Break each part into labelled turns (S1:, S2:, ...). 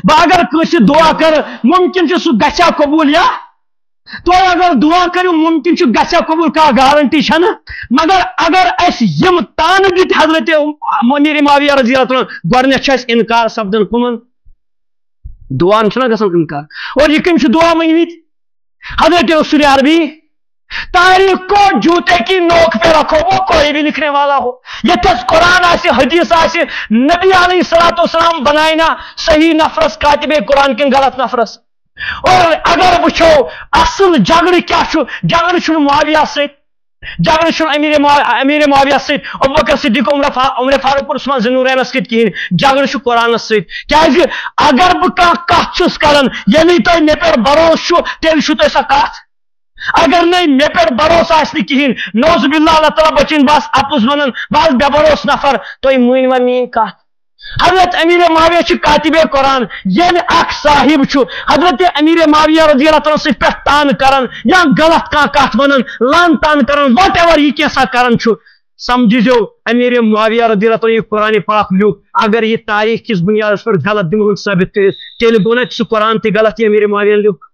S1: बह अगर कंस दुआ कर मुमकिन सह गया कबूल या तो अगर दुआ करो मुमकिन गया कबूल का गारंटी छन मगर अगर यम तान दित हजरत अमीर मुआविया रज़ी अल्लाह अन्हु गोडनेथ इनकार सपदन कुमन दुआन गसन इनकार और ये कम दुआ मंगमित हजरत रसूल अरबी तारीख को जूते की नोक पे रखो वो कोई भी लिखने वाला हो ये कुरान आसे हदीस आसे नबी अलैहिस्सलाम बनाए ना सही नफरस कातिबे कुरान किन गलत नफरस और अगर वुचो असल झगड़ क्या झगड़ मुआविया सत झगड़ अमीर मुआविया सत अबू बकर सिद्दीक उमर फारूक उस्मान ज़ुन्नूरैन सत कहीं झगड़ कुरान सत क्या अगर बह कत कर ये मे पे भरोस तेल सह कत अगर नहीं मे पे भरोस कहें नौज़ बिल्लाह अल्लाह ताला बचिन बस अपुस वन बस बे भरोस नफर तुम वन वन मीन कत हजरत अमीर मुआविया कातिबे कुरान ये साहिब हजरत अमीर मुआविया रज़ी अल्लाह अन्हु पे तान कर या गलत कत वन लन तान कर वट एवर यह कैसा कर समझो अमीर मुआविया रज़ी अल्लाह अन्हु कुरान पाक लिख अगर यह तारीख किस बुनियाद पर गलत दिमो साबित कर तेल गो ना सह कुरान तह गलत अमीर मुआविया लिख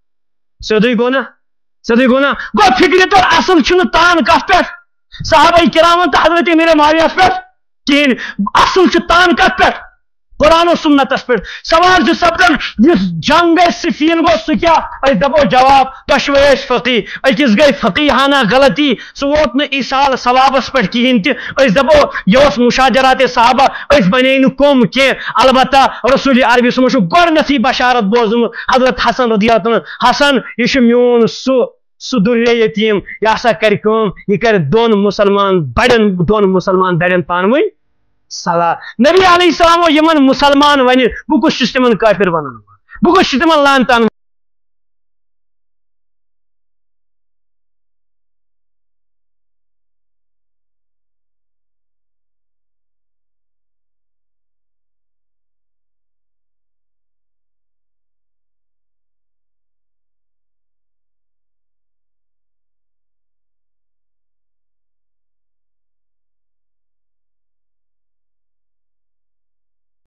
S1: सदी गो ना गो फिक्र तो असल तान कत पे सहाबाए किरामन तो हजरत अमीर मुआविया पे कहें असल तान कत पे कुरान और सुन्नतस पे सवाल सपदन जंग सिफीन गो सह क्या दपो जवाब तशवेश फकी अकिस गई फकीहाना गलती सह वोत न ईसाल सवाबस पे कहें दपो यह मुशाजरात सहाबा बने कम कह अलबत्ता रसूल अरबी सो गोडनेथी बशारत बोजम हजरत हसन रज़ियल्लाहु अन्हु हसन यह मोन सह दुर्रे यतीम यह हसा कर दोन मुसलमान बड़न दोन मुसलमान दरन पानव सलाह नबी अलैहिस्सलाम यमन मुसलमान वन बह कुछ तिमन काफिर वन बह कुछ तिमन लान तान